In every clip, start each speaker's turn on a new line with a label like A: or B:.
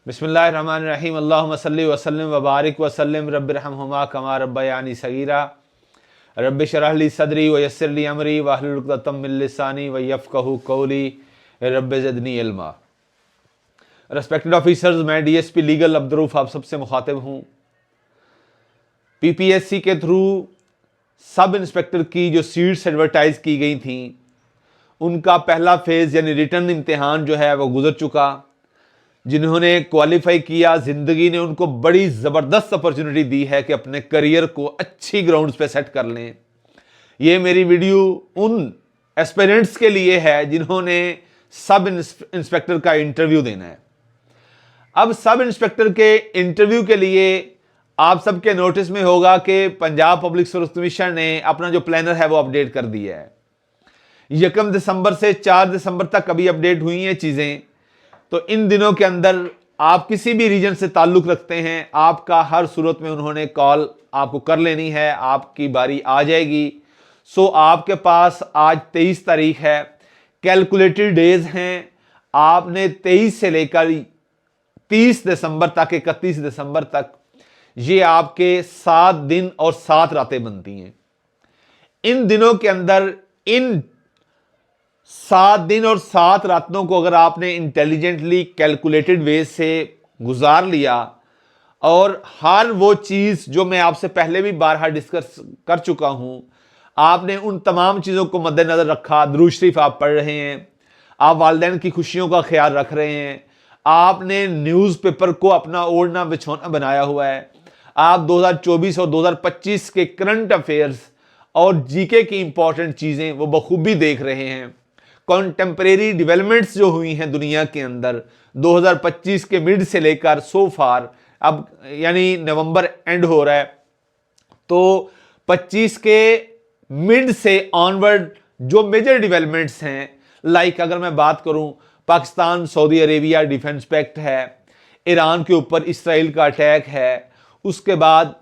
A: बिस्मिल्लाहिर्रहमानिर्रहीम अल्लाहुम्मा सल्लि व सल्लिम व बारिक व सल्लिम रब्बिरहमहुमा कमा रब्बयानी सगीरा रब्बि शरह ली सदरी व यस्सिर ली अमरी वाहलुल उक़दतम मिन लिसानी व यफ़क़हू क़ौली रब्बि ज़िदनी इल्मा। रेस्पेक्टेड ऑफिसर्स, मैं डीएसपी लीगल अब्दुर्रऊफ़ आप सबसे मुखातिब हूँ। पीपीएससी के थ्रू सब इंस्पेक्टर की जो सीट्स एडवर्टाइज की गई थी उनका पहला फेज़ यानी रिटर्न इम्तिहान जो है वो गुजर चुका। जिन्होंने क्वालिफाई किया, ज़िंदगी ने उनको बड़ी ज़बरदस्त अपॉर्चुनिटी दी है कि अपने करियर को अच्छी ग्राउंड्स पे सेट कर लें। ये मेरी वीडियो उन एस्पिरेंट्स के लिए है जिन्होंने सब इंस्पेक्टर का इंटरव्यू देना है। अब सब इंस्पेक्टर के इंटरव्यू के लिए आप सबके नोटिस में होगा कि पंजाब पब्लिक सर्विस कमीशन ने अपना जो प्लानर है वो अपडेट कर दिया है। 1 दिसंबर से 4 दिसंबर तक अभी अपडेट हुई हैं चीज़ें। तो इन दिनों के अंदर आप किसी भी रीजन से ताल्लुक़ रखते हैं, आपका हर सूरत में उन्होंने कॉल आपको कर लेनी है, आपकी बारी आ जाएगी। सो आपके पास आज 23 तारीख है, कैलकुलेटेड डेज हैं। आपने 23 से लेकर 30 दिसंबर तक, 31 दिसंबर तक, ये आपके 7 दिन और 7 रातें बनती हैं। इन दिनों के अंदर इन 7 दिन और 7 रातों को अगर आपने इंटेलिजेंटली कैलकुलेटेड वे से गुजार लिया और हर वो चीज़ जो मैं आपसे पहले भी बारहा डिस्कस कर चुका हूं, आपने उन तमाम चीज़ों को मद्देनज़र रखा। दुरूद शरीफ आप पढ़ रहे हैं, आप वालिदैन की खुशियों का ख्याल रख रहे हैं, आपने न्यूज़पेपर को अपना ओढ़ना बिछौना बनाया हुआ है, आप 2024 और 2025 के करंट अफेयर्स और जीके की इंपॉर्टेंट चीज़ें वो बखूबी देख रहे हैं। कॉन्टेम्परेरी डेवलपमेंट्स जो हुई हैं दुनिया के अंदर 2025 के मिड से लेकर सो फार, अब यानी नवंबर एंड हो रहा है, तो 25 के मिड से ऑनवर्ड जो मेजर डेवलपमेंट्स हैं, लाइक अगर मैं बात करूं, Pakistan Saudi Arabia defence pact है, ईरान के ऊपर इसराइल का अटैक है, उसके बाद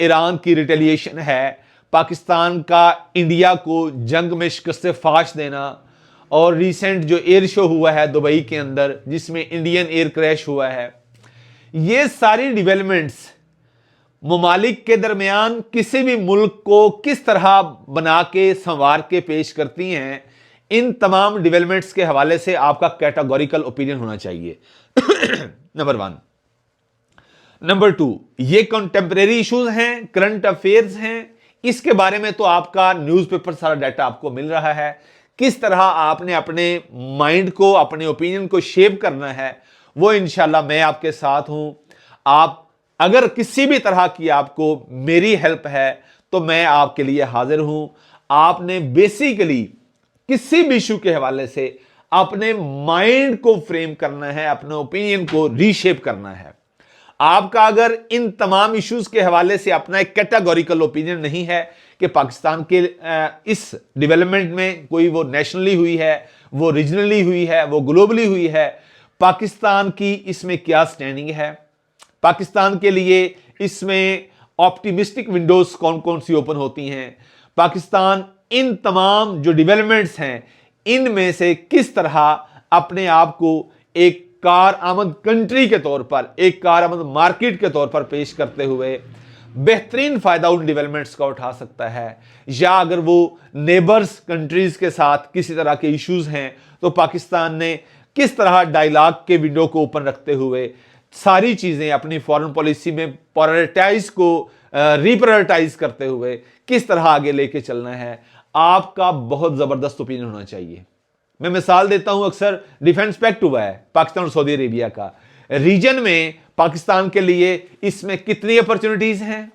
A: ईरान की रिटेलिएशन है, पाकिस्तान का इंडिया को जंग में शिकस्त फाश देना, और रिसेंट जो एयर शो हुआ है दुबई के अंदर जिसमें इंडियन एयर क्रैश हुआ है। ये सारी डेवलपमेंट्स ममालिक के दरमियान किसी भी मुल्क को किस तरह बना के संवार के पेश करती हैं, इन तमाम डेवलपमेंट्स के हवाले से आपका कैटेगोरिकल ओपिनियन होना चाहिए। नंबर 1। नंबर 2, ये कंटेम्परेरी इश्यूज हैं, करंट अफेयर्स हैं, इसके बारे में तो आपका न्यूज़पेपर सारा डाटा आपको मिल रहा है। किस तरह आपने अपने माइंड को, अपने ओपिनियन को शेप करना है, वो इंशाल्लाह मैं आपके साथ हूं। आप अगर किसी भी तरह की आपको मेरी हेल्प है तो मैं आपके लिए हाजिर हूं। आपने बेसिकली किसी भी इशू के हवाले से अपने माइंड को फ्रेम करना है, अपने ओपिनियन को रीशेप करना है। आपका अगर इन तमाम इश्यूज के हवाले से अपना एक कैटेगोरिकल ओपिनियन नहीं है कि पाकिस्तान के इस डेवलपमेंट में कोई वो नेशनली हुई है, वो रीजनली हुई है, वो ग्लोबली हुई है, पाकिस्तान की इसमें क्या स्टैंडिंग है, पाकिस्तान के लिए इसमें ऑप्टिमिस्टिक विंडोज कौन कौन सी ओपन होती हैं, पाकिस्तान इन तमाम जो डेवलपमेंट्स हैं इनमें से किस तरह अपने आप को एक कार आमद कंट्री के तौर पर, एक कार आमद मार्केट के तौर पर पेश करते हुए बेहतरीन फायदा उन डेवलपमेंट्स का उठा सकता है। या अगर वो नेबर्स कंट्रीज के साथ किसी तरह के इश्यूज हैं तो पाकिस्तान ने किस तरह डायलॉग के विंडो को ओपन रखते हुए सारी चीजें अपनी फॉरेन पॉलिसी में प्रायोरिटाइज को रिप्रायोरिटाइज करते हुए किस तरह आगे लेके चलना है, आपका बहुत जबरदस्त ओपिनियन होना चाहिए। मैं मिसाल देता हूं, अक्सर डिफेंस पैक्ट हुआ है पाकिस्तान और सऊदी अरेबिया का, रीजन में पाकिस्तान के लिए इसमें कितनी अपॉर्चुनिटीज हैं,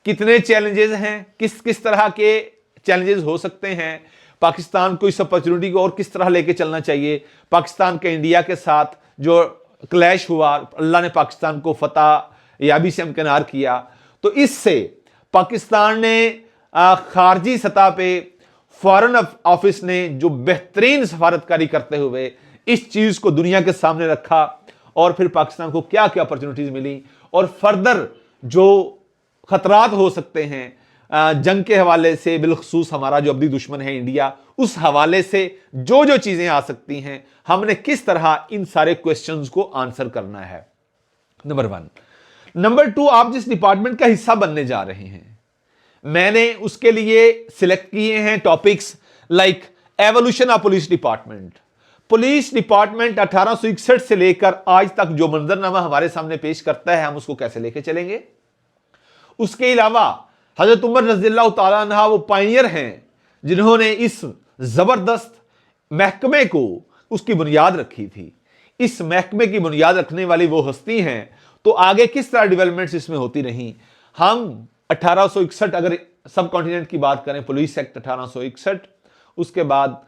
A: कितने चैलेंजेस हैं, किस किस तरह के चैलेंजेस हो सकते हैं, पाकिस्तान को इस अपॉर्चुनिटी को और किस तरह लेके चलना चाहिए। पाकिस्तान के इंडिया के साथ जो क्लैश हुआ, अल्लाह ने पाकिस्तान को फतह याबी से हमकिनार किया, तो इससे पाकिस्तान ने खारजी सतह पे फॉरेन ऑफिस ने जो बेहतरीन सफारतकारी करते हुए इस चीज को दुनिया के सामने रखा और फिर पाकिस्तान को क्या क्या अपॉर्चुनिटीज मिली और फर्दर जो खतरात हो सकते हैं जंग के हवाले से, बिलखसूस हमारा जो अब्दी दुश्मन है इंडिया, उस हवाले से जो जो चीजें आ सकती हैं, हमने किस तरह इन सारे क्वेश्चंस को आंसर करना है, नंबर 1। नंबर 2, आप जिस डिपार्टमेंट का हिस्सा बनने जा रहे हैं, मैंने उसके लिए सिलेक्ट किए हैं topics like evolution of police department. Police department 1861 से लेकर आज तक जो मंजरनामा हमारे सामने पेश करता है, हम उसको कैसे लेके चलेंगे। उसके अलावा हजरत उमर रज़ियल्लाहु ताला अन्हा वो पायनियर हैं जिन्होंने इस जबरदस्त महकमे को, उसकी बुनियाद रखी थी। इस महकमे की बुनियाद रखने वाली वो हस्ती हैं, तो आगे किस तरह डेवलपमेंट्स इसमें होती रही। हम 1861 अगर सब कॉन्टिनेंट की बात करें, पुलिस एक्ट 1861, उसके बाद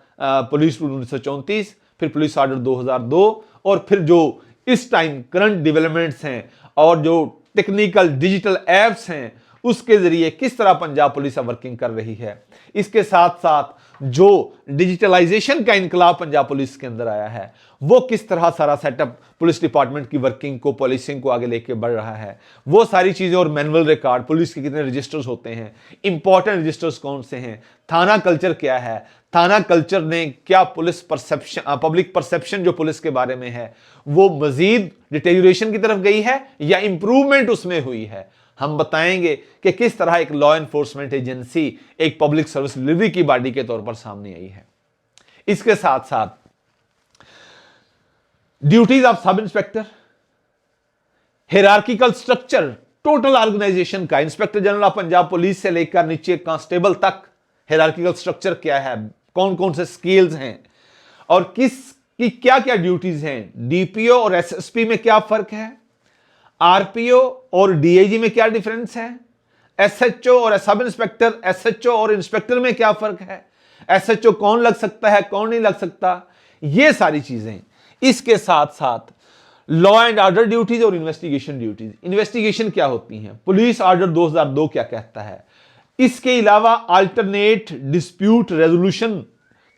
A: पुलिस रूल 1934, फिर पुलिस ऑर्डर 2002, और फिर जो इस टाइम करंट डेवलपमेंट्स हैं और जो टेक्निकल डिजिटल एप्स हैं, उसके जरिए किस तरह पंजाब पुलिस वर्किंग कर रही है। इसके साथ साथ जो डिजिटलाइजेशन का इनकलाब पंजाब पुलिस के अंदर आया है, वो किस तरह सारा सेटअप पुलिस डिपार्टमेंट की वर्किंग को, पॉलिसिंग को आगे लेके बढ़ रहा है, वो सारी चीजें, और मैनुअल रिकॉर्ड, पुलिस के कितने रजिस्टर्स होते हैं, इंपॉर्टेंट रजिस्टर्स कौन से हैं, थाना कल्चर क्या है, थाना कल्चर ने क्या पुलिस परसेप्शन, पब्लिक परसेप्शन जो पुलिस के बारे में है, वो मजीद डिटेरियोरेशन की तरफ गई है या इंप्रूवमेंट उसमें हुई है। हम बताएंगे कि किस तरह एक लॉ एनफोर्समेंट एजेंसी एक पब्लिक सर्विस डिलीवरी की बॉडी के तौर पर सामने आई है। इसके साथ साथ duties of sub inspector, hierarchical structure, total organisation का, inspector general of Punjab police से लेकर नीचे कांस्टेबल तक हियरार्किकल स्ट्रक्चर क्या है, कौन कौन से स्केल्स हैं और किस की क्या क्या ड्यूटीज हैं, डीपीओ और एसएसपी में क्या फर्क है, आरपीओ और डीआईजी में क्या डिफरेंस है, एसएचओ और सब इंस्पेक्टर, एसएचओ और इंस्पेक्टर में क्या फर्क है, एसएचओ कौन लग सकता है, कौन नहीं लग सकता, ये सारी चीजें। इसके साथ साथ लॉ एंड ऑर्डर ड्यूटीज और इन्वेस्टिगेशन ड्यूटीज। इन्वेस्टिगेशन क्या होती हैं, पुलिस ऑर्डर 2002 क्या कहता है। इसके अलावा अल्टरनेट डिस्प्यूट रेजोल्यूशन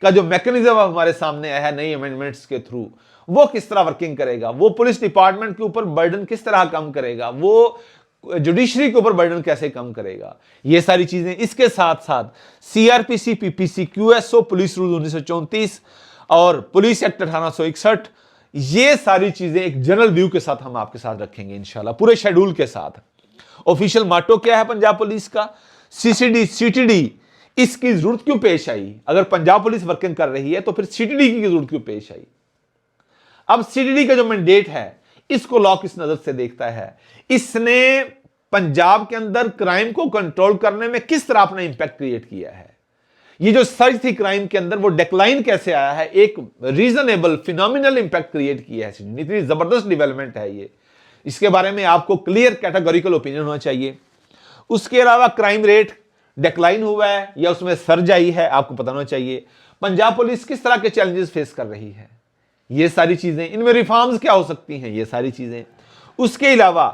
A: का जो मैकेनिज्म हमारे सामने आया है नई अमेंडमेंट्स के थ्रू, वो किस तरह वर्किंग करेगा, वो पुलिस डिपार्टमेंट के ऊपर बर्डन किस तरह कम करेगा, वो जुडिशरी के ऊपर बर्डन कैसे कम करेगा, ये सारी चीजें। इसके साथ साथ सीआरपीसी, पीपीसी, क्यूएसओ, पुलिस रूल 1934 और पुलिस एक्ट 1861, ये सारी चीजें एक जनरल व्यू के साथ हम आपके साथ रखेंगे इंशाल्लाह, पूरे शेड्यूल के साथ। ऑफिशियल माटो क्या है पंजाब पुलिस का, सीसीडी, सीटीडी, इसकी जरूरत क्यों पेश आई, अगर पंजाब पुलिस वर्किंग कर रही है तो फिर सीटीडी की जरूरत क्यों पेश आई। अब सीटीडी का जो मैंडेट है, इसको लॉ किस नजर से देखता है, इसने पंजाब के अंदर क्राइम को कंट्रोल करने में किस तरह अपना इंपैक्ट क्रिएट किया है, ये जो सर्ज थी क्राइम के अंदर वो डेक्लाइन कैसे आया है, एक रीजनेबल फिनोमिनल इंपैक्ट क्रिएट किया है, इतनी जबरदस्त डेवलपमेंट है ये, इसके बारे में आपको क्लियर कैटेगोरिकल ओपिनियन होना चाहिए। उसके अलावा क्राइम रेट डेक्लाइन हुआ है या उसमें सर्ज आई है, आपको पता होना चाहिए। पंजाब पुलिस किस तरह के चैलेंजेस फेस कर रही है, ये सारी चीजें, इनमें रिफॉर्म्स क्या हो सकती हैं, ये सारी चीजें। उसके अलावा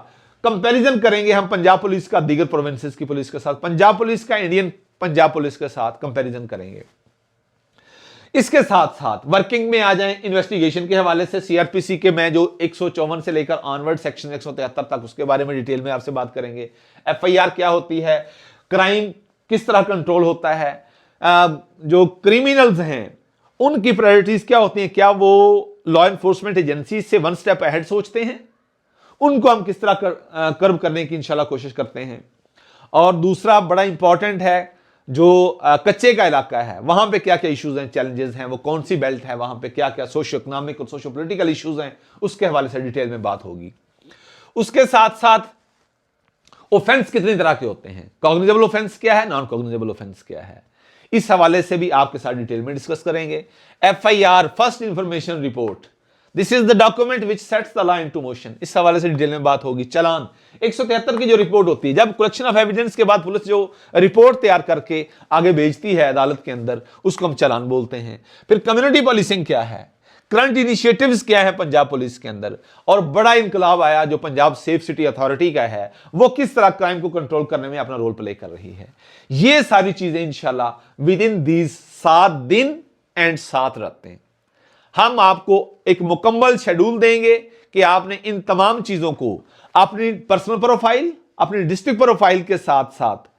A: कंपैरिजन करेंगे हम पंजाब पुलिस का दीगर प्रोविंसेस की पुलिस के साथ, पंजाब पुलिस का इंडियन पंजाब पुलिस के साथ कंपैरिजन करेंगे। इसके साथ साथ वर्किंग में आ जाएं इन्वेस्टिगेशन के हवाले से, सीआरपीसी के मैं जो 154 से लेकर ऑनवर्ड सेक्शन 173 तक, उसके बारे में डिटेल में आपसे बात करेंगे। एफआईआर क्या होती है, क्राइम किस तरह कंट्रोल होता है, जो क्रिमिनल्स हैं उनकी प्रायोरिटीज क्या होती हैं, क्या वो लॉ एनफोर्समेंट एजेंसी से वन स्टेप अहेड सोचते हैं, उनको हम किस तरह कर्व करने की इंशाल्लाह कोशिश करते हैं। और दूसरा बड़ा इंपॉर्टेंट है, जो कच्चे का इलाका है वहां पे क्या क्या इश्यूज हैं, चैलेंजेस हैं, वो कौन सी बेल्ट है, वहां पे क्या क्या सोशियो इकोनॉमिक और सोशियो पॉलिटिकल इश्यूज हैं, उसके हवाले से डिटेल में बात होगी। उसके साथ साथ ऑफेंस कितनी तरह के होते हैं, कॉग्निजेबल ऑफेंस क्या है, नॉन कॉग्निजेबल ऑफेंस क्या है, इस हवाले से भी आपके साथ डिटेल में डिस्कस करेंगे। FIR, first information report, this is the document which sets the law into motion, इस हवाले से डिटेल में बात होगी। चालान 173 की जो रिपोर्ट होती है, जब कलेक्शन ऑफ एविडेंस के बाद पुलिस जो रिपोर्ट तैयार करके आगे भेजती है अदालत के अंदर, उसको हम चालान बोलते हैं। फिर कम्युनिटी पॉलिसिंग क्या है, करंट इनिशिएटिव्स क्या है पंजाब पुलिस के अंदर, और बड़ा इनकलाब आया जो पंजाब सेफ सिटी अथॉरिटी का है, वो किस तरह क्राइम को कंट्रोल करने में अपना रोल प्ले कर रही है। ये सारी चीजें इंशाल्लाह विद इन दीज 7 दिन एंड 7 रातें हम आपको एक मुकम्मल शेड्यूल देंगे कि आपने इन तमाम चीजों को अपनी पर्सनल प्रोफाइल, अपनी डिस्ट्रिक्ट प्रोफाइल के साथ साथ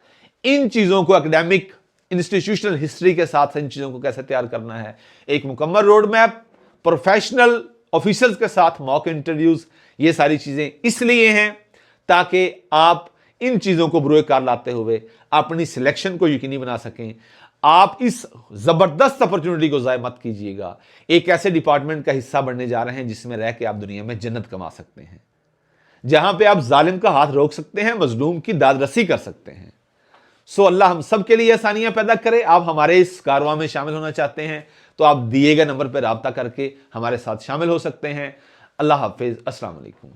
A: इन चीज़ों को एकेडमिक इंस्टीट्यूशनल हिस्ट्री के साथ इन चीज़ों को कैसे तैयार करना है, एक मुकम्मल रोड मैप, प्रोफेशनल ऑफिसर्स के साथ मॉक इंटरव्यूज, ये सारी चीज़ें इसलिए हैं ताकि आप इन चीज़ों को बुरे कार लाते हुए अपनी सिलेक्शन को यकीनी बना सकें। आप इस ज़बरदस्त अपॉर्चुनिटी को ज़ाय मत कीजिएगा। एक ऐसे डिपार्टमेंट का हिस्सा बनने जा रहे हैं जिसमें रह के आप दुनिया में जन्नत कमा सकते हैं, जहां पे आप जालिम का हाथ रोक सकते हैं, मजलूम की दादरसी कर सकते हैं। सो अल्लाह हम सब के लिए आसानियां पैदा करे। आप हमारे इस कारवां में शामिल होना चाहते हैं तो आप दिए गए नंबर पर राब्ता करके हमारे साथ शामिल हो सकते हैं। अल्लाह हाफिज, अस्सलाम वालेकुम।